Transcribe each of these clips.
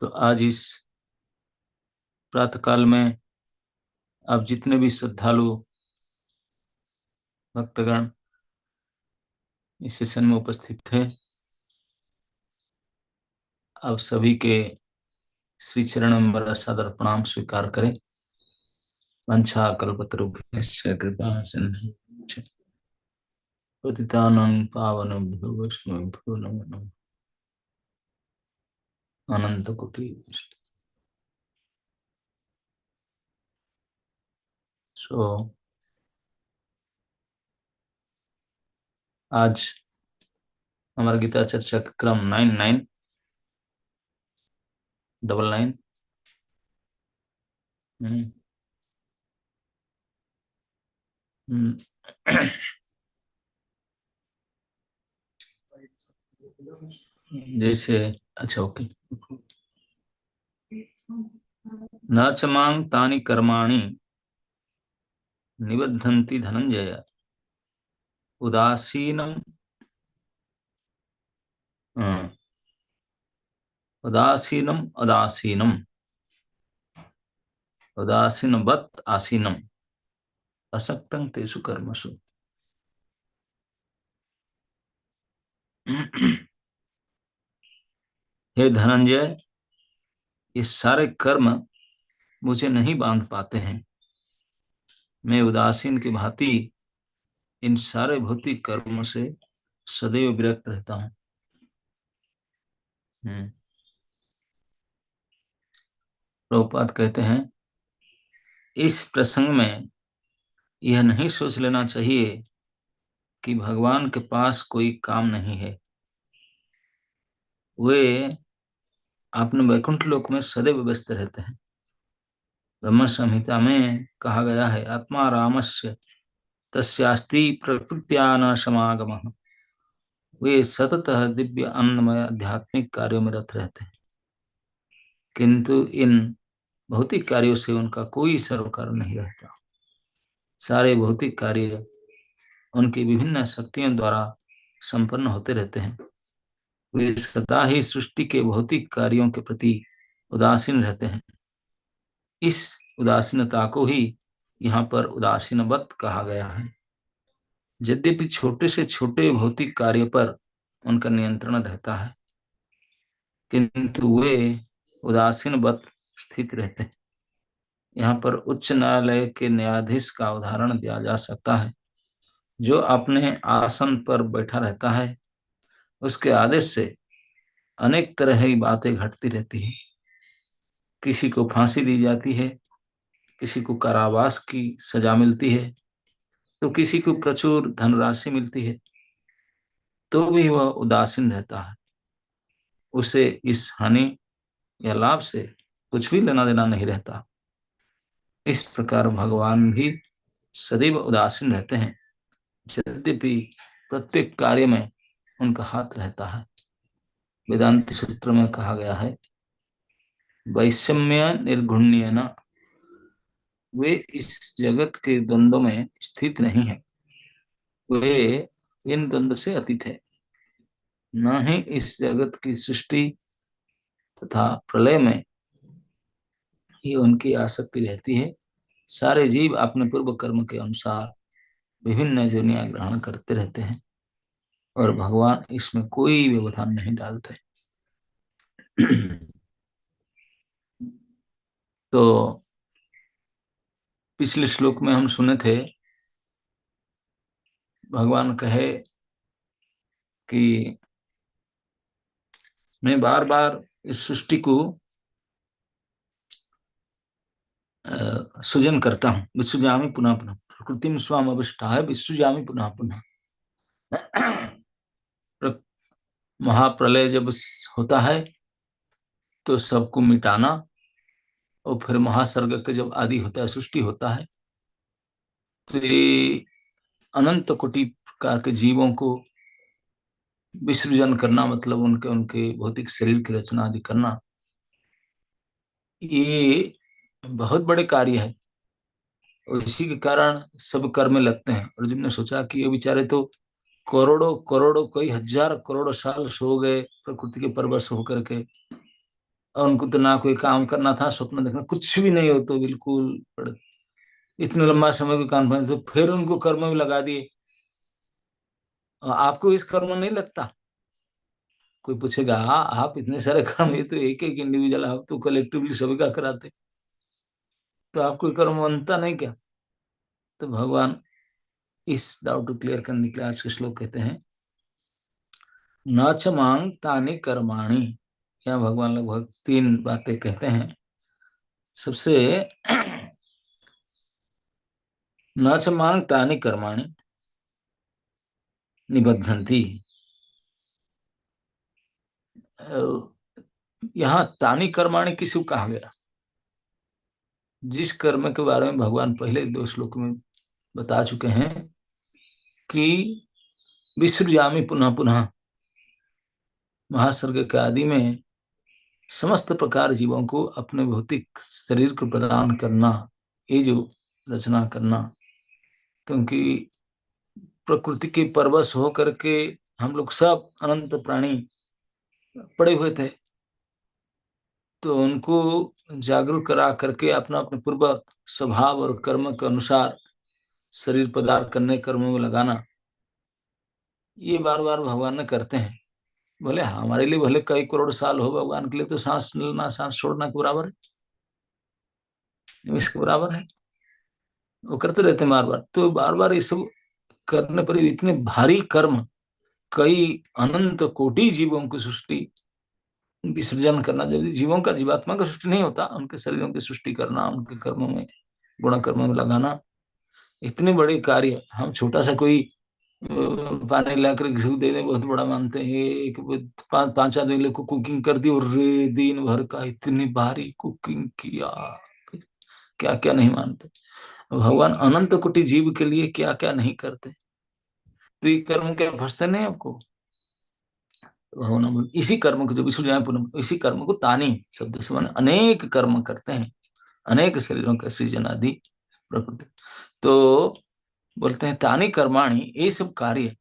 तो आज इस प्रातः काल में आप जितने भी श्रद्धालु भक्तगण इस सेशन में उपस्थित थे, आप सभी के श्री चरण में बड़ा सादर प्रणाम स्वीकार करें। वंशा कल्पतरुभ्यश्च कृपा सिंधुभ्यश्च पतितानां पावनेभ्यो वैष्णवेभ्यो नमो नमः। अनंत कोटि आज हमारा गीता चर्चा का क्रम 9999। जैसे अच्छा ओके। न च मां तानि कर्माणि निबद्धन्ति धनंजय उदासीनम उदासीनम उदासीनम उदासीनवत् आसीनम असक्तं तेषु कर्मसु। हे धनंजय, ये सारे कर्म मुझे नहीं बांध पाते हैं। मैं उदासीन की भांति इन सारे भौतिक कर्मों से सदैव विरक्त रहता हूँ। प्रभुपाद कहते हैं, इस प्रसंग में यह नहीं सोच लेना चाहिए कि भगवान के पास कोई काम नहीं है। वे अपने वैकुंठ लोक में सदैव व्यस्त रहते हैं। ब्रह्म संहिता में कहा गया है, आत्मा रामस्य तस्यास्ति प्रकृत्या न समागमः। वे सतत दिव्य अन्नमय आध्यात्मिक कार्यों में रत रहते हैं, किंतु इन भौतिक कार्यों से उनका कोई सरोकार नहीं रहता। सारे भौतिक कार्य उनकी विभिन्न शक्तियों द्वारा संपन्न होते रहते हैं। वे सदा ही सृष्टि के भौतिक कार्यों के प्रति उदासीन रहते हैं। इस उदासीनता को ही यहाँ पर उदासीनवत कहा गया है। यद्यपि छोटे से छोटे भौतिक कार्य पर उनका नियंत्रण रहता है, किंतु वे उदासीनवत स्थित रहते हैं। यहाँ पर उच्च न्यायालय के न्यायाधीश का उदाहरण दिया जा सकता है, जो अपने आसन पर बैठा रहता है। उसके आदेश से अनेक तरह की बातें घटती रहती है। किसी को फांसी दी जाती है, किसी को कारावास की सजा मिलती है, तो किसी को प्रचुर धनराशि मिलती है, तो भी वह उदासीन रहता है। उसे इस हानि या लाभ से कुछ भी लेना देना नहीं रहता। इस प्रकार भगवान भी सदैव उदासीन रहते हैं, यद्यपि प्रत्येक कार्य में उनका हाथ रहता है। वेदांत सूत्र में कहा गया है, वैषम्य निर्गुण्य न। वे इस जगत के द्वंद्व में स्थित नहीं है। वे इन द्वंद्व से अतीत है। न ही इस जगत की सृष्टि तथा प्रलय में ही उनकी आसक्ति रहती है। सारे जीव अपने पूर्व कर्म के अनुसार विभिन्न योनियां ग्रहण करते रहते हैं और भगवान इसमें कोई व्यवधान नहीं डालते। तो पिछले श्लोक में हम सुने थे, भगवान कहे कि मैं बार बार इस सृष्टि को सृजन करता हूँ। विसृजामि पुनः पुनः प्रकृतिम स्वाम अविष्टाय विसृजामि पुनः पुनः। महाप्रलय जब होता है तो सबको मिटाना, और फिर महासर्ग के जब आदि होता है, सृष्टि होता है, तो ये अनंत कोटि प्रकार के जीवों को विसर्जन करना, मतलब उनके उनके भौतिक शरीर की रचना आदि करना, ये बहुत बड़े कार्य है। और इसी के कारण सब कर्म में लगते हैं। अर्जुन ने सोचा कि ये बेचारे तो करोड़ों करोड़ों कई हजार करोड़ साल सो गए प्रकृति के परवश होकर के, और उनको तो ना कोई काम करना था, स्वप्न देखना, कुछ भी नहीं हो तो बिल्कुल इतने लंबा समय को कॉन्फ्रेंस, तो फिर उनको कर्म में लगा दिए। और आपको इस कर्म में नहीं लगता? कोई पूछेगा, हाँ आप इतने सारे कर्म, ये तो एक एक इंडिविजुअल, आप तो कलेक्टिवली सभी का कराते, तो आपको कर्म बनता नहीं क्या? तो भगवान इस डाउट को क्लियर करने के लिए आज के श्लोक कहते हैं, न च मांग तानि कर्माणि। यहाँ भगवान लगभग तीन बातें कहते हैं। सबसे, न च मांग तानि कर्माणि निबद्धन्ति। यहाँ तानि कर्माणि किसको कहा गया? जिस कर्म के बारे में भगवान पहले दो श्लोक में बता चुके हैं कि विसृजामि पुनः पुनः, महासर्ग के आदि में समस्त प्रकार जीवों को अपने भौतिक शरीर को प्रदान करना, ये जो रचना करना, क्योंकि प्रकृति के परवश होकर के हम लोग सब अनंत प्राणी पड़े हुए थे, तो उनको जागरूक करा करके अपना अपने पूर्व स्वभाव और कर्म के अनुसार शरीर पदार्थ करने, कर्मों में लगाना, ये बार बार भगवान ने करते हैं। बोले हमारे लिए भले कई करोड़ साल हो, भगवान के लिए तो सांस लेना सांस छोड़ना के बराबर है, इसके बराबर है। वो करते रहते हैं बार बार, तो बार बार ये सब करने पर इतने भारी कर्म, कई अनंत कोटि जीवों की सृष्टि, उनकी सृजन करना, जब जीवों का, जीवात्मा का सृष्टि नहीं होता, उनके शरीरों की सृष्टि करना, उनके कर्मों में, गुण कर्मों में लगाना, इतने बड़े कार्य हम छोटा सा कोई पानी लाकर किसी को दे दें बहुत बड़ा मानते हैं। एक पांच आदमी लोग को कुकिंग कर दी, और रे दिन भर का इतनी भारी कुकिंग किया, क्या क्या नहीं मानते। भगवान अनंत कोटि जीव के लिए क्या क्या नहीं करते, तो ये कर्म क्या फंसते नहीं आपको? भगवान इसी कर्म को, जो विष्णु इसी कर्म को तानी शब्द से माने अनेक कर्म करते हैं, अनेक शरीरों का सृजन आदि प्रकृति, तो बोलते हैं तानी कर्माणी, ये सब कार्य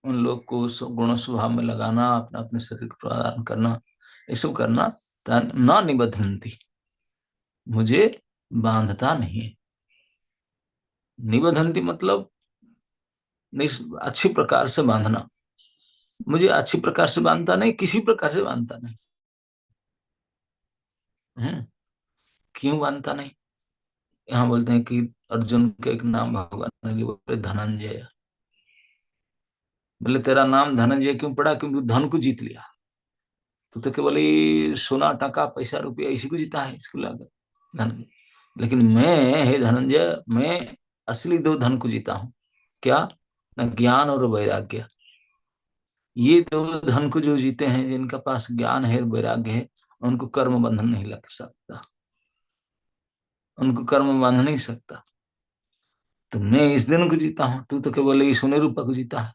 उन लोग को गुण स्वभाव में लगाना, अपना अपने शरीर को प्रदान करना, ये सब करना, न निबद्धन्ति, मुझे बांधता नहीं है। निबद्धन्ति मतलब अच्छी प्रकार से बांधना, मुझे अच्छी प्रकार से बांधता नहीं, किसी प्रकार से बांधता नहीं। क्यों बांधता नहीं? यहाँ बोलते हैं कि अर्जुन के एक नाम भगवान ने लिए, बोले धनंजय। बोले तेरा नाम धनंजय क्यों पड़ा? क्योंकि धन को जीत लिया। तो केवल ये सोना टका पैसा रुपया इसी को जीता है, इसको लाकर धन। लेकिन मैं, हे धनंजय, मैं असली दो धन को जीता हूं। क्या? न ज्ञान और वैराग्य। ये दो धन को जो जीते हैं, जिनका पास ज्ञान है, वैराग्य है, उनको कर्म बंधन नहीं लग सकता, उनको कर्म बांध नहीं सकता। तो मैं इस दिन को जीता हूँ, तू तो केवल ये सोने रूपा को जीता है,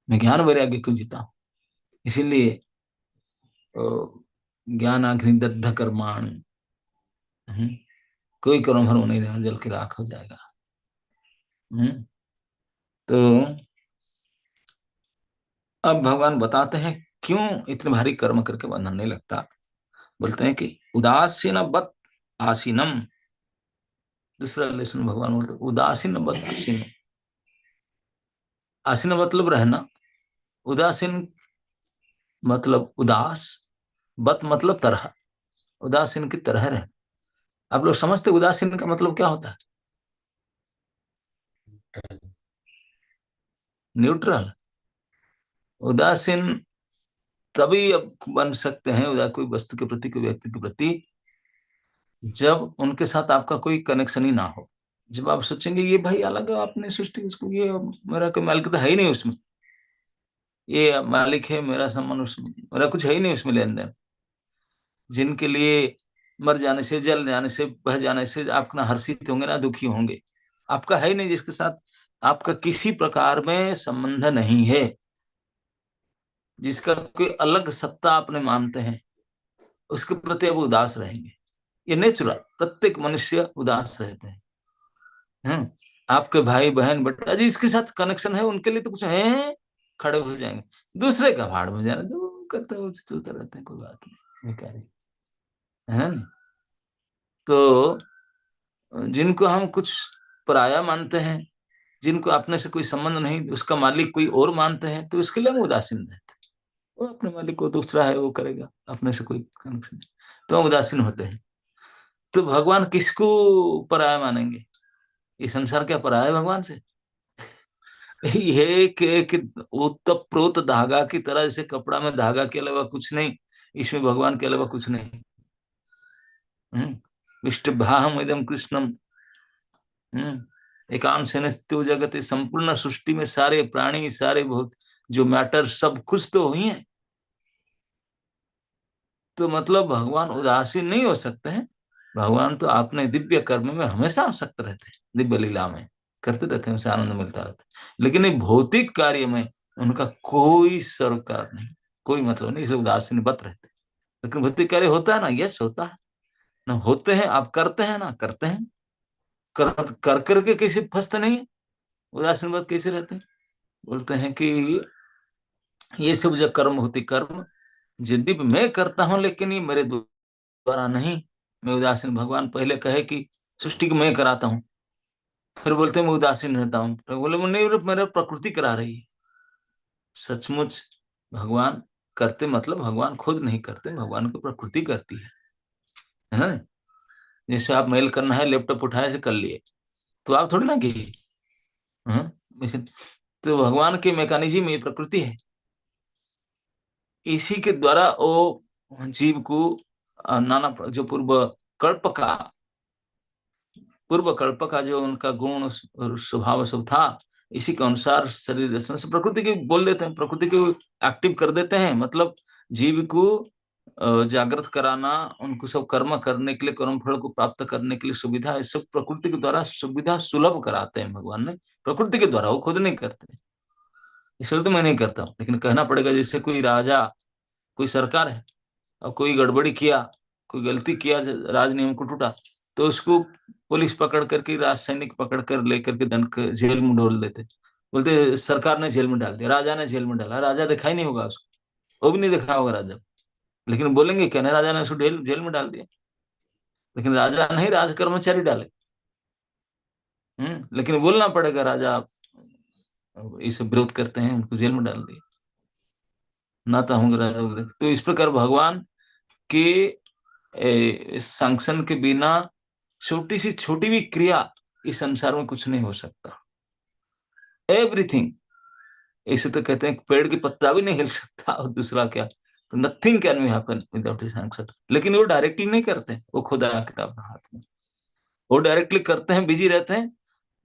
मैं ज्ञान वैराग्य को जीता हूँ। इसीलिए ज्ञान आखिरी दग्ध कर्माण, कोई कर्म फल नहीं रहा, जल के राख हो जाएगा। तो अब भगवान बताते हैं क्यों इतने भारी कर्म करके बंधन नहीं लगता। बोलते हैं कि उदासीन बत आसीनम, दूसरा लेसन भगवान बोलते उदासीन बत आसीन। आसीन मतलब रहना, उदासीन मतलब उदास, बत मतलब तरह, उदासीन की तरह रहे। आप लोग समझते उदासीन का मतलब क्या होता है? न्यूट्रल। उदासीन तभी अब बन सकते हैं, उदा कोई वस्तु के प्रति, कोई व्यक्ति के प्रति, जब उनके साथ आपका कोई कनेक्शन ही ना हो। जब आप सोचेंगे ये भाई अलग है, आपने सृष्टि उसको, ये मेरा कोई मालिक तो है ही नहीं उसमें, ये मालिक है, मेरा संबंध उसमें, मेरा कुछ है ही नहीं उसमें लेन देन, जिनके लिए मर जाने से, जल जाने से, बह जाने से आप ना हर्षित होंगे ना दुखी होंगे, आपका है ही नहीं, जिसके साथ आपका किसी प्रकार में संबंध नहीं है, जिसका कोई अलग सत्ता आपने मानते हैं, उसके प्रति अब उदास रहेंगे। ये नेचुरल, प्रत्येक मनुष्य उदास रहते हैं। हम्म आपके भाई बहन बेटा जिसके साथ कनेक्शन है, उनके लिए तो कुछ है, खड़े हो जाएंगे। दूसरे का भाड़ में जाने दो, करते हुए चलते रहते हैं, कोई बात नहीं, भिखारी, है ना। तो जिनको हम कुछ पराया मानते हैं, जिनको अपने से कोई संबंध नहीं, उसका मालिक कोई और मानते हैं, तो उसके लिए हम उदासीन रहते हैं। वो अपने मालिक को दूसरा है वो करेगा, अपने से कोई कनेक्शन नहीं, तो हम उदासीन होते हैं। तो भगवान किसको पराया मानेंगे? ये संसार क्या पराया है भगवान से? ये एक ओतप्रोत प्रोत धागा की तरह, जैसे कपड़ा में धागा के अलावा कुछ नहीं, इसमें भगवान के अलावा कुछ नहीं। विष्टभाहम इदम कृष्णम। एकांशेन स्थितो जगत, संपूर्ण सृष्टि में सारे प्राणी, सारे भूत, जो मैटर, सब कुछ तो हुई है। तो मतलब भगवान उदासीन नहीं हो सकते हैं। भगवान तो अपने दिव्य कर्म में हमेशा आसक्त रहते हैं, दिव्य लीला में करते रहते हैं, उसे आनंद मिलता रहता है। लेकिन ये भौतिक कार्य में उनका कोई सरोकार नहीं, कोई मतलब नहीं, इसलिए उदासीन बत रहते हैं। लेकिन भौतिक कार्य होता है ना, यस होता है ना, होते हैं, आप करते हैं ना, करते हैं, कर कर करके कैसे फंसते नहीं है, उदासीन बत कैसे रहते हैं? बोलते हैं कि ये सब जो कर्म होती कर्म, यद्यपि मैं करता हूं लेकिन ये मेरे द्वारा नहीं, मैं उदासीन। भगवान पहले कहे कि सृष्टि को मैं कराता हूँ, फिर बोलते हैं मैं उदासीन रहता हूँ, तो बोले वो नहीं, मेरा प्रकृति करा रही है। सचमुच भगवान करते, मतलब भगवान खुद नहीं करते, भगवान की प्रकृति करती है ना। जैसे आप मेल करना है, लैपटॉप उठाए से कर लिए, तो आप थोड़ी ना किए। हाँ, वैसे तो भगवान के मैकेनिज्म ये प्रकृति है, इसी के द्वारा वो जीव को नाना जो पूर्व कल्प का जो उनका गुण और स्वभाव सब था, इसी के अनुसार शरीर रचना से प्रकृति के बोल देते हैं, प्रकृति को एक्टिव कर देते हैं। मतलब जीव को जागृत कराना, उनको सब कर्म करने के लिए, कर्म फल को प्राप्त करने के लिए सुविधा, ये सब प्रकृति के द्वारा सुविधा सुलभ कराते हैं भगवान ने, प्रकृति के द्वारा, वो खुद नहीं करते। इसलिए तो मैं नहीं करता हूँ, लेकिन कहना पड़ेगा। जैसे कोई राजा, कोई सरकार है, और कोई गड़बड़ी किया, कोई गलती किया, राज नियम को टूटा, तो उसको पुलिस पकड़ करके, राज सैनिक पकड़ कर लेकर के दंड जेल में डाल देते। बोलते सरकार ने जेल में डाल दिया, राजा ने जेल में डाला, राजा दिखाई नहीं होगा उसको, वो भी नहीं देखा होगा राजा, लेकिन बोलेंगे क्या, नहीं राजा ने उसको जेल में डाल दिया, लेकिन राजा नहीं, राज कर्मचारी डाले। लेकिन बोलना पड़ेगा राजा इसे विरोध करते हैं, उनको जेल में डाल दिया, ना तो होंगे राजा वगैरह। तो इस प्रकार भगवान के सैंक्शन के बिना छोटी सी छोटी भी क्रिया इस संसार में कुछ नहीं हो सकता। एवरीथिंग, इसे तो कहते हैं पेड़ की पत्ता भी नहीं हिल सकता, और दूसरा क्या, तो nothing can be happen without his sanction. लेकिन वो डायरेक्टली नहीं करते, वो खुद आकर अपने हाथ में, वो डायरेक्टली करते हैं, बिजी रहते हैं।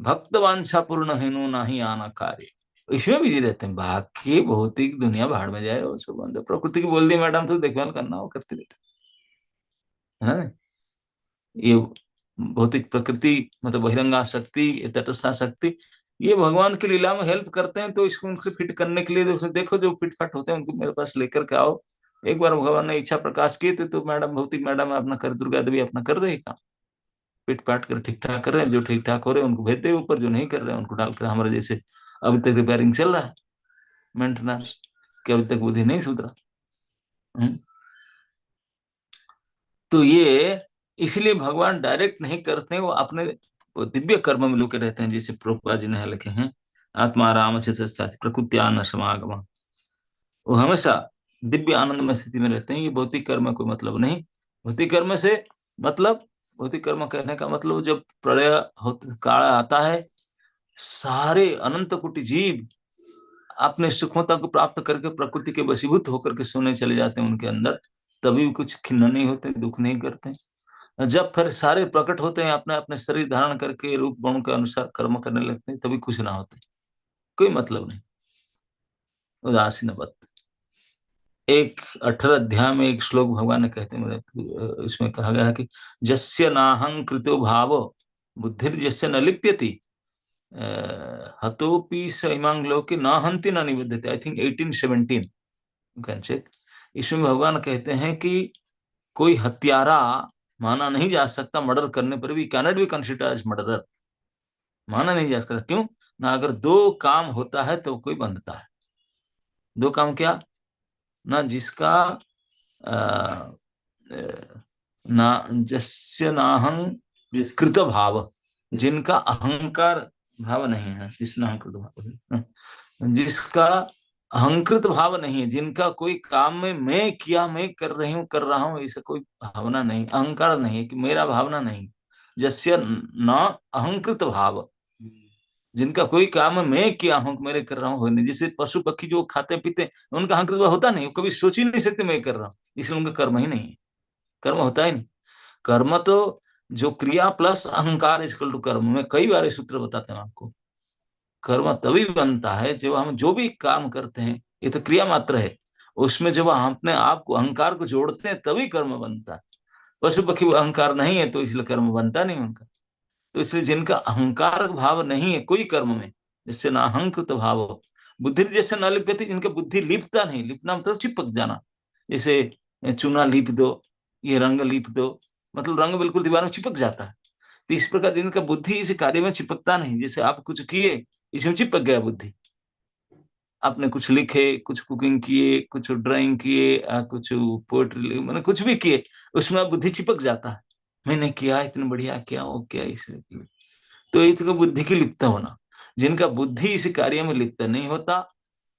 भक्त वांछा पूर्ण हेनु नाही आना कार्य, इसमें बिजी रहते हैं। बाकी भौतिक दुनिया भाड़ में जाए, वो सब अंदर प्रकृति की बोल दी मैडम तो देखभाल करना, वो करते रहते हैं, है ना। ये भौतिक प्रकृति, मतलब बहिरंगा शक्ति, ये तटस्था शक्ति, ये भगवान की लीला में हेल्प करते हैं। तो इसको उनसे फिट करने के लिए देखो जो फिट फाट होते हैं, उनको मेरे पास लेकर के आओ। एक बार भगवान ने इच्छा प्रकाश की थी, तो मैडम, भौतिक मैडम अपना कर, दुर्गा देवी अपना कर रहे हैं काम, फिट फाट कर ठीक ठाक कर रहे हैं। जो ठीक ठाक हो रहे हैं उनको भेज दे ऊपर, जो नहीं कर रहे हैं उनको डालकर, हमारे जैसे अभी तक रिपेयरिंग चल रहा है, मेंटेनेंस, कि अभी तक बुद्धि नहीं सुधरा। हम्म। तो ये इसलिए भगवान डायरेक्ट नहीं करते हैं, वो अपने वो दिव्य कर्म में लुके रहते हैं। जैसे प्रभुपाद जी ने लिखे हैं, आत्मा राम से सत्साची प्रकृत्या न समागम, वो हमेशा दिव्य आनंद में स्थिति में रहते हैं। ये भौतिक कर्म में कोई मतलब नहीं। भौतिक कर्म से मतलब, भौतिक कर्म कहने का मतलब, जब प्रलय काल आता है, सारे अनंत कोटि जीव अपने सूक्ष्मता को प्राप्त करके प्रकृति के वशीभूत होकर के सोने चले जाते हैं उनके अंदर, तभी भी कुछ खिन्न नहीं होते, दुख नहीं करते। जब फिर सारे प्रकट होते हैं, अपने अपने शरीर धारण करके रूप गुण के अनुसार कर्म करने लगते हैं, तभी खुश ना होते, कोई मतलब नहीं, उदासीन वत। एक 18 अध्याय में एक श्लोक भगवान ने कहते हैं, मेरे इसमें कहा गया है कि जस्य नाहं कृतो भाव बुद्धिर जस्य न लिप्यति हतोपि स इमां लोके न हंति न निबध्यते। I think 1817 can check. इसमें भगवान कहते हैं कि कोई हत्यारा माना नहीं जा सकता, मर्डर करने पर भी cannot be considered as murderer, माना नहीं जा सकता। क्यों ना, अगर दो काम होता है तो कोई बंधता है। दो काम क्या ना, जिसका ना जस्य नाहं कृत भाव, जिनका अहंकार भाव नहीं है, जिसना अहंकृत भाव, जिसका अहंकृत भाव नहीं है, जिनका कोई काम में मैं किया, मैं कर रही हूँ, कर रहा हूँ, ऐसा कोई भावना नहीं, अहंकार नहीं है कि मेरा भावना नहीं। जस्य न अहंकृत भाव, जिनका कोई काम मैं किया हूँ, मेरे कर रहा हूँ, होने। जैसे पशु पक्षी जो खाते पीते, उनका अहंकृत भाव होता नहीं, वो कभी सोच ही नहीं सकते मैं कर रहा हूँ, इसलिए उनका कर्म ही नहीं है, कर्म होता ही नहीं। कर्म तो जो क्रिया प्लस अहंकार इक्वल टू कर्म, में कई बार ये सूत्र बताते हैं आपको। कर्म तभी बनता है जब हम जो भी काम करते हैं, ये तो क्रिया मात्र है, उसमें जब हम अपने आप को, अहंकार को जोड़ते हैं, तभी कर्म बनता है। पशु पक्षी को अहंकार नहीं है, तो इसलिए कर्म बनता नहीं उनका। तो इसलिए जिनका अहंकार भाव नहीं है कोई कर्म में, जिससे ना अहंकृत भाव हो, बुद्धि जैसे न लिप्यते, जिनका बुद्धि लिपता नहीं, लिपना मतलब चिपक जाना, जैसे चूना लीप दो, ये रंग लीप दो, मतलब रंग बिल्कुल दीवार में चिपक जाता है। तो इस प्रकार जिनका बुद्धि इस कार्य में चिपकता नहीं, जैसे आप कुछ किए, इसमें चिपक गया बुद्धि, आपने कुछ लिखे, कुछ कुकिंग किए, कुछ ड्राइंग किए, कुछ पोएट्री, मैंने कुछ भी किए, उसमें बुद्धि चिपक जाता है, मैंने किया, इतना बढ़िया किया, वो किया, इसे। तो इसको बुद्धि की लिप्त होना। जिनका बुद्धि इस कार्य में लिप्त नहीं होता,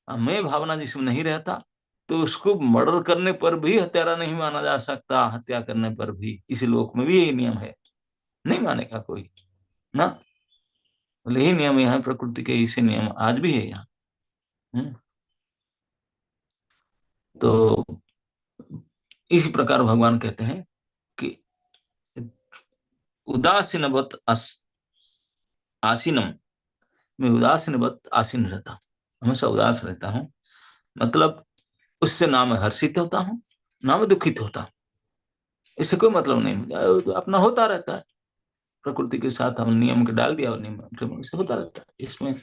मैं भावना जिसमें नहीं रहता, तो उसको मर्डर करने पर भी हत्यारा नहीं माना जा सकता, हत्या करने पर भी। इस लोक में भी यही नियम है, नहीं मानेगा कोई ना। बोले यही नियम यहाँ प्रकृति के, इसी नियम आज भी है यहाँ। हम्म। तो इसी प्रकार भगवान कहते हैं कि उदासीनवत आसीनम, मैं उदासीनवत आसीन रहता हूँ, हमेशा उदास रहता हूँ। मतलब उससे ना मैं हर्षित होता हूँ, ना मैं दुखित होता हूँ, इससे कोई मतलब नहीं। मुझे तो अपना होता रहता है, प्रकृति के साथ हम नियम के डाल दिया, और नियम से होता रहता है, इसमें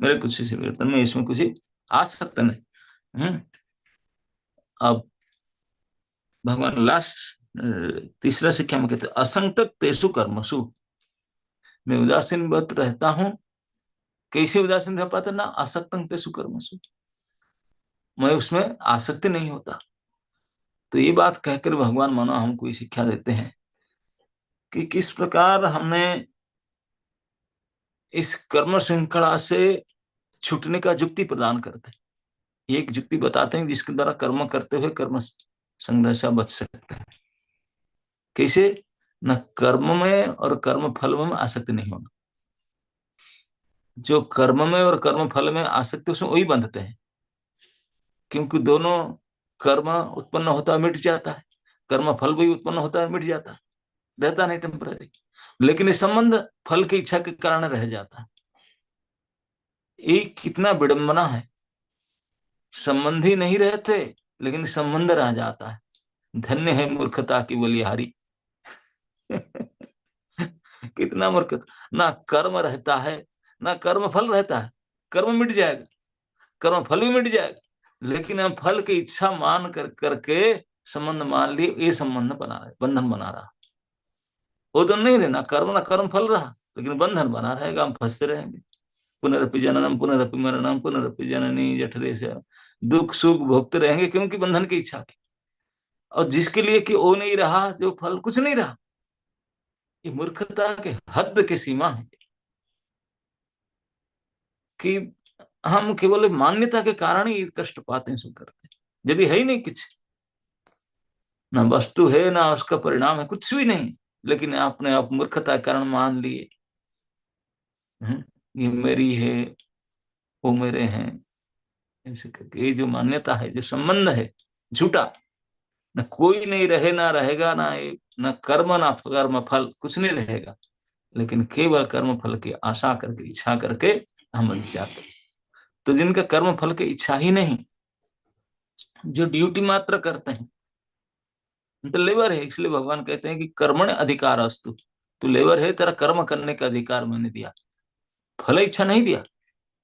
मेरे कुछ इसी परिवर्तन में, इसमें कुछ आ सकता नहीं। अब भगवान लास्ट तीसरा शिक्षा में कहते हैं, असंगत तेसु कर्मसु, मैं उदासीन व्रत रहता हूँ। कैसे उदासीन रह पाता ना, असक्तंग तेसु कर्मसु, मैं उसमें आसक्ति नहीं होता। तो ये बात कहकर भगवान मानो हमको शिक्षा देते हैं कि किस प्रकार हमने इस कर्म श्रृंखला से छूटने का युक्ति प्रदान करते हैं। एक युक्ति बताते हैं जिसके द्वारा कर्म करते हुए कर्म संग्रह से बच सकते हैं। कैसे? न कर्म में और कर्म फल में आसक्ति नहीं होना। जो कर्म में और कर्म फल में आसक्ति, उसमें वही बंधते हैं, क्योंकि दोनों, कर्म उत्पन्न होता है मिट जाता है, कर्म फल भी उत्पन्न होता है मिट जाता है, रहता नहीं टेम्पररी। लेकिन ये संबंध फल की इच्छा के कारण रह जाता है। ये कितना विडंबना है, संबंधी नहीं रहते लेकिन संबंध रह जाता है। धन्य है मूर्खता की बलिहारी। कितना मूर्ख, ना कर्म रहता है ना कर्म फल रहता है। कर्म मिट जाएगा, कर्म फल भी मिट जाएगा, लेकिन हम फल की इच्छा मान कर करके संबंध मान लिए, ये संबंध बना रहे, बंधन बना रहा। वो तो नहीं रहना, कर्म ना कर्म फल रहा, लेकिन बंधन बना रहेगा, हम फंसते रहेंगे। पुनरपि जननम पुनरपि मरणम पुनरपि जननी जठरे से, दुख सुख भोगते रहेंगे, क्योंकि बंधन की इच्छा की। और जिसके लिए कि वो नहीं रहा, जो फल कुछ नहीं रहा, ये मूर्खता के हद की सीमा है कि हम केवल मान्यता के कारण ही कष्ट पाते हैं, सुख करते हैं, जब ये है ही नहीं कुछ, ना वस्तु है ना उसका परिणाम है, कुछ भी नहीं, लेकिन आपने आप मूर्खता के कारण मान लिए। ये मेरी है, वो मेरे हैं, ऐसे करके ये जो मान्यता है, जो संबंध है झूठा, न कोई नहीं रहे ना रहेगा, ना न कर्म ना कर्म फल, कुछ नहीं रहेगा, लेकिन केवल कर्म फल की आशा करके, इच्छा करके हम बन जाते। तो जिनका कर्म फल की इच्छा ही नहीं, जो ड्यूटी मात्र करते हैं, तो लेबर है। इसलिए भगवान कहते हैं कि कर्मण अधिकार अस्तु, तू लेबर है, तेरा कर्म करने का अधिकार मैंने दिया, फल इच्छा नहीं दिया।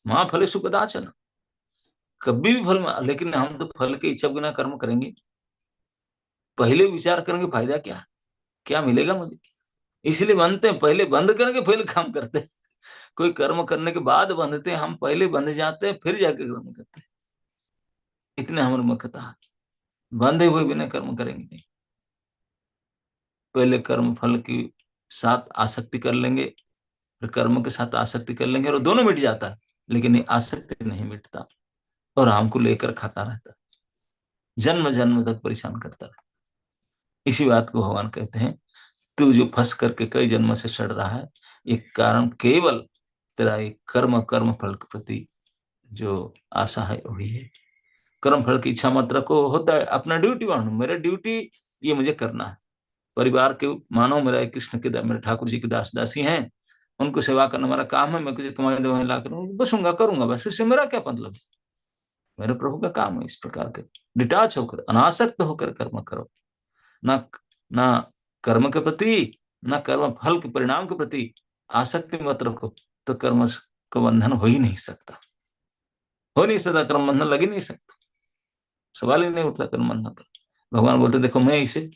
माँ फले सुखदाचन, कभी भी फल में, लेकिन हम तो फल की इच्छा बिना कर्म करेंगे, पहले विचार करेंगे फायदा क्या, क्या मिलेगा मुझे, इसलिए बनते हैं, पहले बंद करके फिर काम करते हैं। कोई कर्म करने के बाद बंधते हैं, हम पहले बंध जाते हैं फिर जाके कर्म करते हैं। इतने हमारी मूर्खता है, बंधे हुए बिना कर्म करेंगे नहीं। पहले कर्म फल की साथ आसक्ति कर लेंगे, फिर कर्म के साथ आसक्ति कर लेंगे, और दोनों मिट जाता है, लेकिन ये आसक्ति नहीं मिटता और हमको लेकर खाता रहता है, जन्म जन्म तक परेशान करता रहता। इसी बात को भगवान कहते हैं, तू जो फंस करके कई जन्मों से सड़ रहा है, एक कारण केवल तेरा एक कर्म फल के प्रति जो आशा है वही है। कर्म फल की इच्छा मत रखो, होता है अपना ड्यूटी मानो, मेरा ड्यूटी ये मुझे करना है, परिवार के मानो मेरा कृष्ण के मेरे ठाकुर जी के दास दासी हैं, उनको सेवा करना हमारा काम है, मैं कुछ कमाई दवाई ला कर बसूंगा करूंगा, बस इससे मेरा क्या मतलब, मेरे प्रभु का काम है। इस प्रकार के डिटाच होकर अनासक्त होकर कर्म करो, ना ना कर्म के प्रति, ना कर्म फल के परिणाम के प्रति आसक्ति मत रखो, तो कर्म का बंधन हो ही नहीं सकता, हो नहीं सकता, कर्म बंधन लग ही नहीं सकता, सवाल ही नहीं उठता कर्म बंधन का। भगवान बोलते देखो मैं इसे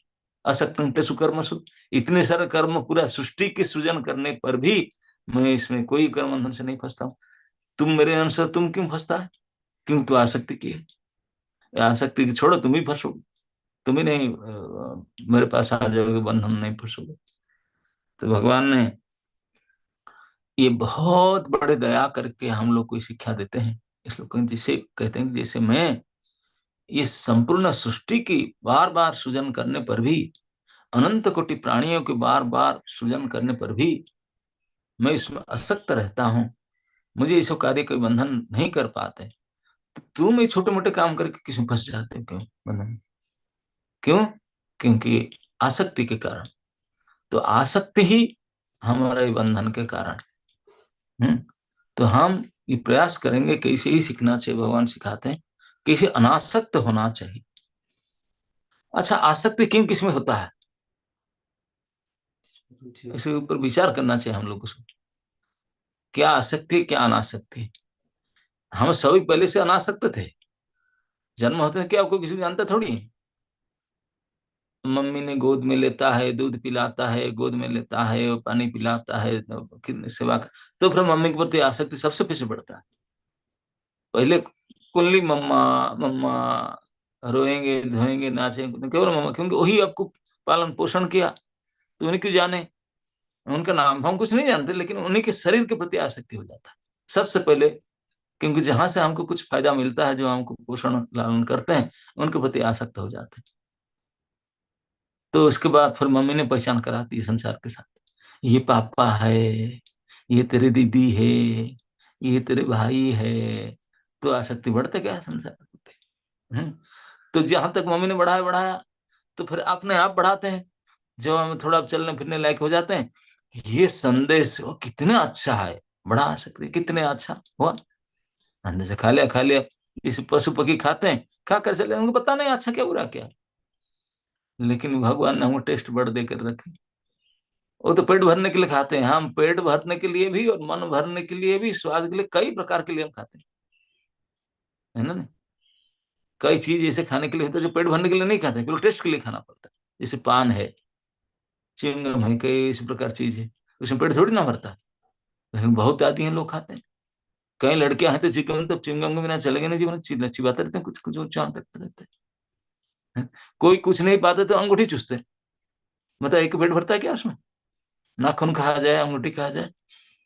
असक्तम तेसु कर्मसु, इतने सारे कर्म पूरा सृष्टि के सृजन करने पर भी मैं इसमें कोई कर्म बंधन से नहीं फंसता हूँ। तुम मेरे अनुसार तुम क्यों फंसता है, क्यों तो आसक्ति की है, आसक्ति की छोड़ो, तुम ही फंसोगे, तुम ही नहीं मेरे पास आ जाओगे, बंधन नहीं फंसोगे। तो भगवान ने ये बहुत बड़े दया करके हम लोग को शिक्षा देते हैं। इस लोग जिसे कहते हैं जैसे मैं ये संपूर्ण सृष्टि की बार बार सृजन करने पर भी, अनंत कोटि प्राणियों के बार बार सृजन करने पर भी मैं इसमें असक्त रहता हूँ, मुझे इस कार्य कोई बंधन नहीं कर पाते, तो तुम ये छोटे मोटे काम करके किसमें फंस जाते हो, क्यों बंधन, क्यों, क्योंकि आसक्ति के कारण। तो आसक्ति ही हमारे बंधन के कारण। तो हम ये प्रयास करेंगे कि इसे ही सीखना चाहिए, भगवान सिखाते हैं कि इसे अनासक्त होना चाहिए। अच्छा, आसक्ति किन किसमें होता है, इसके ऊपर विचार करना चाहिए हम लोग को। क्या आसक्ति क्या अनासक्ति, हम सभी पहले से अनासक्त थे, जन्म होते हैं क्या आपको किसी को जानता थोड़ी है। मम्मी ने गोद में लेता है, दूध पिलाता है, गोद में लेता है, पानी पिलाता है, सेवा कर, तो फिर मम्मी के प्रति आसक्ति सबसे पीछे बढ़ता है। पहले कुल्ली मम्मा मम्मा, रोएंगे धोएंगे नाचेंगे तो केवल मम्मा, क्योंकि वही आपको पालन पोषण किया, तो उन्हीं क्यों जाने, उनका नाम हम कुछ नहीं जानते, लेकिन उन्हीं के शरीर के प्रति आसक्ति हो जाता है सबसे पहले, क्योंकि जहां से हमको कुछ फायदा मिलता है, जो हमको पोषण लालन करते हैं, उनके प्रति आसक्त हो जाते हैं। तो उसके बाद फिर मम्मी ने पहचान कराती है संसार के साथ, ये पापा है, ये तेरे दीदी है, ये तेरे भाई है, तो आसक्ति बढ़ते क्या है संसार होते। तो जहां तक मम्मी ने बढ़ाया बढ़ाया, तो फिर अपने आप बढ़ाते हैं, जब हम थोड़ा चलने फिरने लायक हो जाते हैं, ये संदेश वो कितना अच्छा है, बड़ा आसक्ति कितने अच्छा हुआ, अंदर से खा लिया, इस पशु पक्षी खाते हैं, खा कर चले, उनको पता नहीं अच्छा क्या बुरा क्या, लेकिन भगवान ने हमको टेस्ट बड़ देकर रखे। वो तो पेट भरने के लिए खाते हैं, हम पेट भरने के लिए भी और मन भरने के लिए भी, स्वाद के लिए, कई प्रकार के लिए हम खाते हैं, है ना नहीं? कई चीज ऐसे खाने के लिए होता है जो पेट भरने के लिए नहीं खाते, केवल टेस्ट के लिए खाना पड़ता है। जैसे पान है, च्युइंगम है, कई इसी प्रकार चीज है, उसमें पेट थोड़ी ना भरता है, लेकिन बहुत आती हैं लोग खाते हैं। कई लड़कियां हैं तो चिकन तो च्युइंगम के बिना चलेंगे नहीं जीवन, चिबाते रहते हैं, कुछ कुछ करते रहते हैं। कोई कुछ नहीं पाते तो अंगूठी चूसते हैं, मतलब एक पेट भरता है क्या उसमें, नाखून खा जाए अंगूठी खा जाए,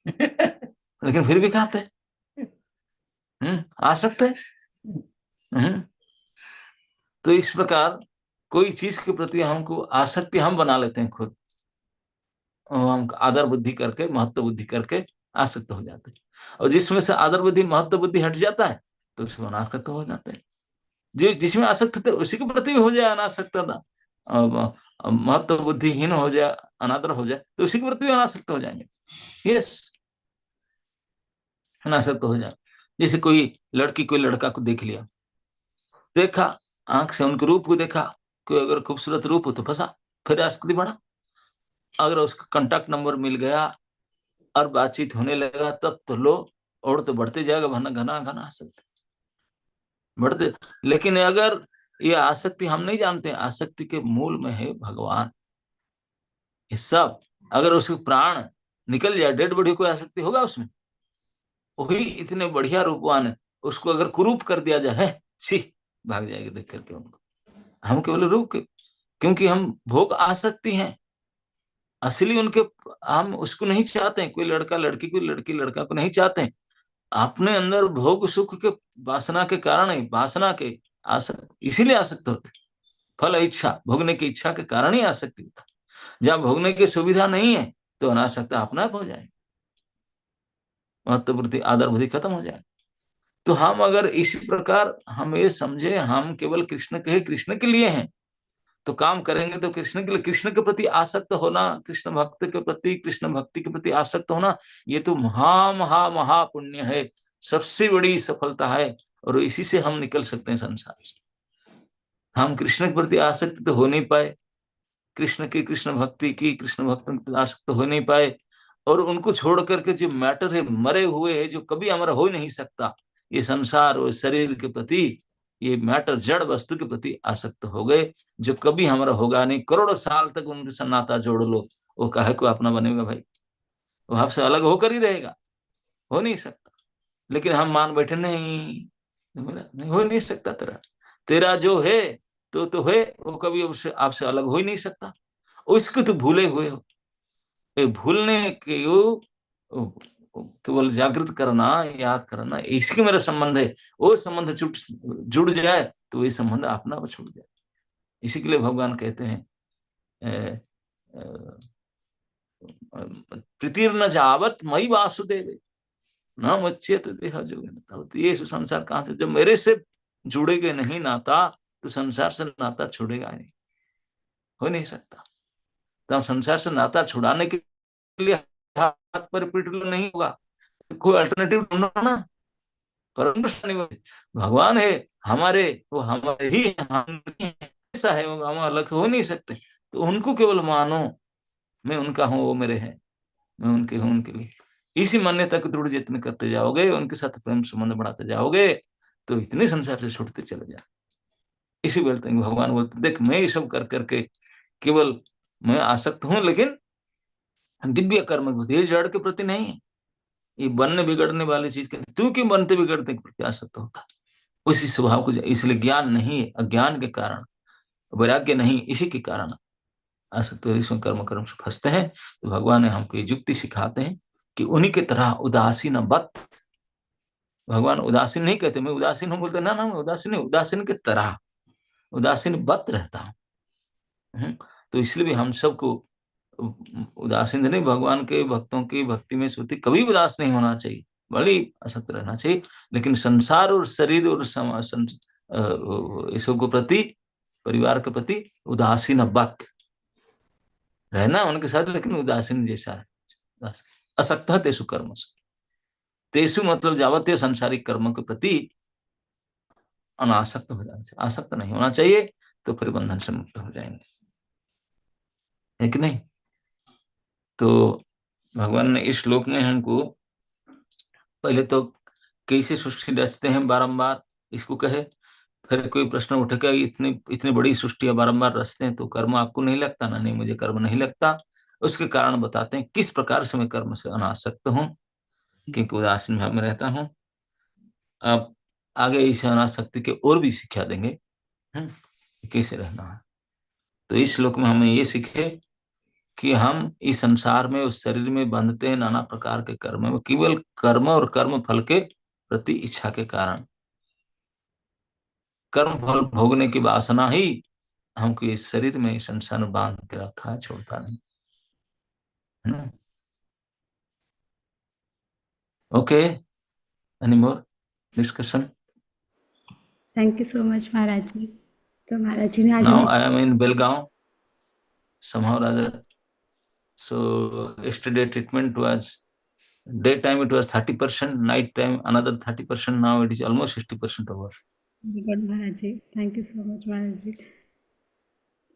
लेकिन फिर भी खाते हैं। आ सकते हैं। हम्म, तो इस प्रकार कोई चीज के प्रति हमको आसक्ति हम बना लेते हैं खुद, और हम आदर बुद्धि करके महत्व बुद्धि करके आसक्त हो जाते हैं, और जिसमें से आदर बुद्धि महत्व बुद्धि हट जाता है, तो उसमें अनासक्त हो जाते हैं। जो जिसमें आसक्त थे उसी के प्रति भी हो जाए अनासक्तता, महत्व बुद्धिहीन हो जाए, अनादर हो जाए, तो उसी के प्रति भी अनासक्त हो जाएंगे। यस, अनासक्त हो जाए। जैसे कोई लड़की कोई लड़का को देख लिया, देखा, आंख से उनके रूप को देखा, कोई अगर खूबसूरत रूप हो तो फंसा, फिर आसक्ति बढ़ा, अगर उसका कांटेक्ट नंबर मिल गया और बातचीत होने लगा, तब तो लो, और तो बढ़ते जाएगा, घना घना घना आसक्ति बढ़ते। लेकिन अगर ये आसक्ति हम नहीं जानते, आसक्ति के मूल में है भगवान, ये सब, अगर उसके प्राण निकल जाए, डेड बॉडी को आसक्ति होगा उसमें, वही इतने बढ़िया रूपवान है, उसको अगर कुरूप कर दिया जाए, है सी, भाग जाएगी देख करके उनको, हम केवल रूप के, क्योंकि हम भोग आसक्ति हैं, असली उनके, हम उसको नहीं चाहते हैं। कोई लड़का लड़की को, लड़की लड़का को नहीं चाहते हैं। अपने अंदर भोग सुख के वासना के कारण ही, वासना के आसक्त, इसीलिए आसक्त होते। फल इच्छा, भोगने की इच्छा के कारण ही आसक्ति होता। जहां भोगने की सुविधा नहीं है तो अनासक्ति अपने आप हो जाएगी, महत्व बुद्धि आदर बुद्धि खत्म हो जाएगी। तो हम अगर इसी प्रकार हम ये समझे हम केवल कृष्ण के, कृष्ण के लिए हैं, तो काम करेंगे तो कृष्ण के लिए, कृष्ण के प्रति आसक्त होना, कृष्ण भक्त के प्रति, कृष्ण भक्ति के प्रति आसक्त होना, ये तो महा महा महा पुण्य है, सबसे बड़ी सफलता है। और इसी से हम निकल सकते हैं संसार से। हम कृष्ण के प्रति आसक्त तो हो नहीं पाए, कृष्ण की, कृष्ण भक्ति की, कृष्ण भक्त आसक्त हो नहीं पाए, और उनको छोड़ करके जो मैटर है, मरे हुए है, जो कभी हमारा हो नहीं सकता, ये संसार और शरीर के प्रति, ये मैटर जड़ वस्तु के प्रति आसक्त हो गए, जो कभी हमारा होगा नहीं। करोड़ों साल तक उनके साथ नाता जोड़ लो, वो काहे को अपना बनेगा भाई? वो आपसे अलग होकर ही रहेगा, हो नहीं सकता। लेकिन हम मान बैठे, नहीं मेरा नहीं, हो नहीं सकता, तेरा तेरा जो है तो है, वो कभी उससे आपसे अलग हो ही नहीं सकता। उसको तो भूले हुए हो। ये भूलने के केवल जागृत करना, याद करना, इसकी मेरा संबंध है। वो संबंध जुड़ जाए तो ये संबंध अपना आप छूट जाए। इसी के लिए भगवान कहते हैं प्रीतिर्न जावत मई वासुदेव न मच्चेत देह जोगिन। ये संसार कहां से, जब मेरे से जुड़ेगे नहीं नाता, तो संसार से नाता छुड़ेगा नहीं, हो नहीं सकता। तो हम संसार से नाता छुड़ाने के लिए हाथ पर पीट लो नहीं होगा, कोई अल्टरनेटिव ढूंढो ना। परम भगवान है हमारे, वो हमारे ही हैं, हम ऐसा है, हम अलग हो नहीं सकते। तो उनको केवल मानो, मैं उनका हूँ, वो मेरे हैं, मैं उनके हूँ, उनके लिए। इसी मान्यता को दृढ़ जितने करते जाओगे, उनके साथ प्रेम संबंध बढ़ाते जाओगे, तो इतने संसार से छूटते चले जाओ। इसी बोलते हैं, भगवान बोलते देख, मैं ये सब कर करके केवल मैं आसक्त हूं, लेकिन दिव्य कर्म, ये जड़ के प्रति नहीं है, ये बनने बिगड़ने वाली चीज के। तू क्यों बनते बिगड़ते के प्रति आसक्त होता? उसी स्वभाव को, इसलिए ज्ञान नहीं है, अज्ञान के कारण, वैराग्य नहीं, इसी के कारण आसक्त इसमें कर्म कर्म से फंसते हैं। तो भगवान ने हमको ये युक्ति सिखाते हैं कि उन्हीं की तरह उदासीन बत, भगवान उदासीन नहीं कहते, मैं उदासीन हूं बोलते ना, मैं उदासीन नहीं, उदासीन की तरह, उदासीन बत रहता हूँ। तो इसलिए भी हम सबको उदासीन नहीं, भगवान के भक्तों की भक्ति में श्रुति कभी उदास नहीं होना चाहिए, बड़ी आसक्त रहना चाहिए। लेकिन संसार और शरीर और इसको प्रति, परिवार के प्रति उदासीन बत रहना उनके साथ, लेकिन उदासीन जैसा है। असक्त तेसु कर्म, तेसु मतलब जावतीय संसारिक कर्म के प्रति अनासक्त हो जाना चाहिए, आसक्त नहीं होना चाहिए, तो फिर बंधन से मुक्त हो जाएंगे, है कि नहीं? तो भगवान ने इस श्लोक में हमको पहले तो कैसे सृष्टि रचते हैं बारंबार इसको कहे, फिर कोई प्रश्न उठेगा, इतनी इतनी बड़ी सृष्टि बारंबार रचते हैं तो कर्म आपको नहीं लगता ना? नहीं, मुझे कर्म नहीं लगता। उसके कारण बताते हैं किस प्रकार से मैं कर्म से अनासक्त हूँ, क्योंकि उदासीन भाव में रहता हूँ। अब आगे इस अनासक्ति के और भी शिक्षा देंगे कैसे रहना है। तो इस श्लोक में हमें ये सीखे कि हम इस संसार में, उस शरीर में बंधते हैं नाना प्रकार के कर्म में, केवल कर्म और कर्म फल के प्रति इच्छा के कारण, कर्म फल भोगने की वासना ही हमको इस शरीर में, इस संसार में बांध के रखा है, छोड़ता नहीं, है ना? Okay, any more discussion? Thank you so much महाराज जी। तो महाराज जी ने आज नाउ हमें, I am in Belgaum somehow or other. So yesterday treatment was, daytime it was 30%, night time another 30%. Now it is almost 60% over. Good Maharaj ji, thank you so much Maharaj ji.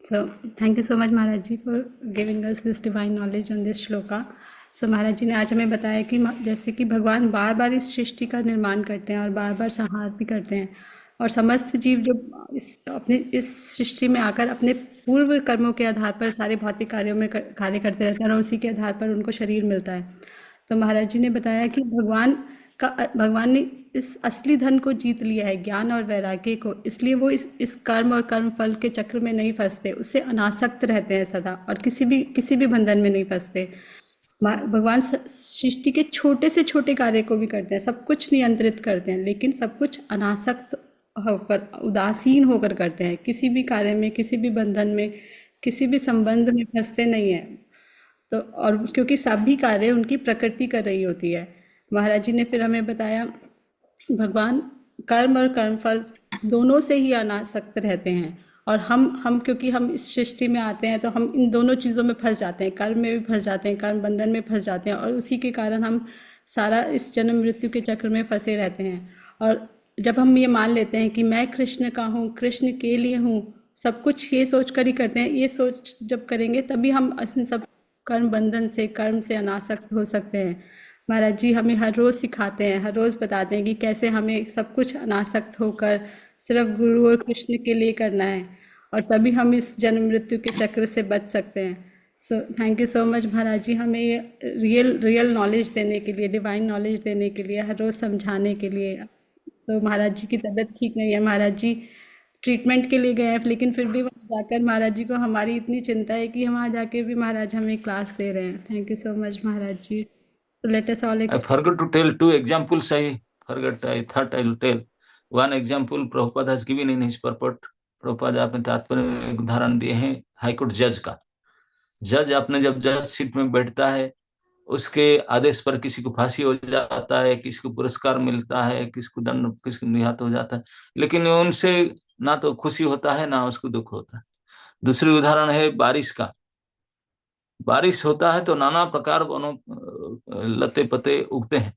So thank you so much Maharaj ji for giving us this divine knowledge on this shloka. So Maharaj जी ने आज हमें बताया कि जैसे कि भगवान बार बार इस सृष्टि का निर्माण करते हैं और बार बार संहार भी करते हैं, और समस्त जीव जब इस सृष्टि में आकर अपने पूर्व कर्मों के आधार पर सारे भौतिक कार्यों में कार्य करते रहते हैं और उसी के आधार पर उनको शरीर मिलता है। तो महाराज जी ने बताया कि भगवान भगवान ने इस असली धन को जीत लिया है, ज्ञान और वैराग्य को, इसलिए वो इस कर्म और कर्म फल के चक्र में नहीं फंसते, उससे अनासक्त रहते हैं सदा, और किसी भी बंधन में नहीं फंसते। भगवान सृष्टि के छोटे से छोटे कार्य को भी करते हैं, सब कुछ नियंत्रित करते हैं, लेकिन सब कुछ अनासक्त होकर, उदासीन होकर करते हैं। किसी भी कार्य में, किसी भी बंधन में, किसी भी संबंध में फंसते नहीं हैं। तो और क्योंकि सभी कार्य उनकी प्रकृति कर रही होती है। महाराज जी ने फिर हमें बताया, भगवान कर्म और कर्मफल दोनों से ही अनासक्त रहते हैं, और हम क्योंकि हम इस सृष्टि में आते हैं तो हम इन दोनों चीज़ों में फंस जाते हैं, कर्म में भी फंस जाते हैं, कर्म बंधन में फंस जाते हैं, और उसी के कारण हम सारा इस जन्म मृत्यु के चक्र में फंसे रहते हैं। और जब हम ये मान लेते हैं कि मैं कृष्ण का हूँ, कृष्ण के लिए हूँ, सब कुछ ये सोच कर ही करते हैं, ये सोच जब करेंगे तभी हम इन सब कर्म बंधन से, कर्म से अनासक्त हो सकते हैं। महाराज जी हमें हर रोज़ सिखाते हैं, हर रोज़ बताते हैं कि कैसे हमें सब कुछ अनासक्त होकर सिर्फ गुरु और कृष्ण के लिए करना है, और तभी हम इस जन्म मृत्यु के चक्र से बच सकते हैं। So thank you so much महाराज जी, हमें ये रियल नॉलेज देने के लिए, डिवाइन नॉलेज देने के लिए, हर रोज़ समझाने के लिए। सो महाराज जी की तबीयत ठीक नहीं है, महाराज जी ट्रीटमेंट के लिए गए हैं, लेकिन फिर भी वहाँ जाकर महाराज जी को हमारी इतनी चिंता है कि वहाँ जाके भी महाराज हमें क्लास दे रहे हैं। Thank you so much Maharaj ji. So let us all I forgot to tell two examples. I forgot. I thought I'll tell. One example Prabhupada has given in his purport. Prabhupada आपने तात्पर्य में एक उदाहरण दिए हैं हाईकोर्ट जज का। जज आपने जब जज सीट में बैठता है, उसके आदेश पर किसी को फांसी हो जाता है, किसी को पुरस्कार मिलता है, किसी को दंड, किसी को निहत हो जाता है, लेकिन उनसे ना तो खुशी होता है ना उसको दुख होता है। दूसरी उदाहरण है बारिश का। बारिश होता है तो नाना प्रकार वनों लते पते उगते हैं,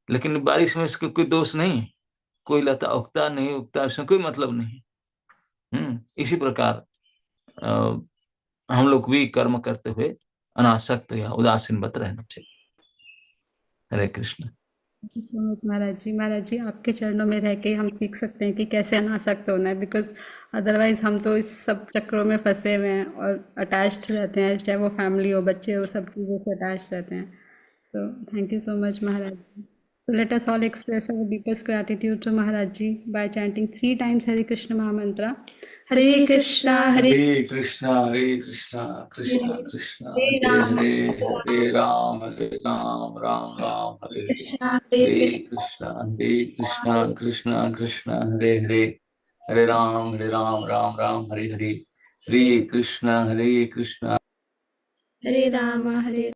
लेकिन बारिश में इसका कोई दोष नहीं है। कोई लता उगता नहीं उगता उसमें कोई मतलब नहीं। इसी प्रकार हम लोग भी कर्म करते हुए अनासक्त या उदासीन मत रहना चाहिए। हरे कृष्ण। सो मच महाराज जी। महाराज जी आपके चरणों में रह के हम सीख सकते हैं कि कैसे अनासक्त होना है, बिकॉज अदरवाइज हम तो इस सब चक्रों में फंसे हुए हैं और अटैच्ड रहते हैं, चाहे वो फैमिली हो, बच्चे हो, सब चीज़ों से अटैच्ड रहते हैं। So thank you so much Maharaj ji. So let us all express our deepest gratitude to Maharaj Ji by chanting 3 times Hare Krishna Mahamantra. Hare Krishna, Hare Hare Krishna, Hare Krishna, Krishna Krishna, Hare Hare, Hare Ram, Hare Ram, Ram Ram, Hare Hare. Hare Krishna, Hare Krishna, Krishna Krishna, Hare Hare, Hare Ram, Ram Ram, Hare Hare. Hare Krishna, Hare Krishna, Hare Rama, Hare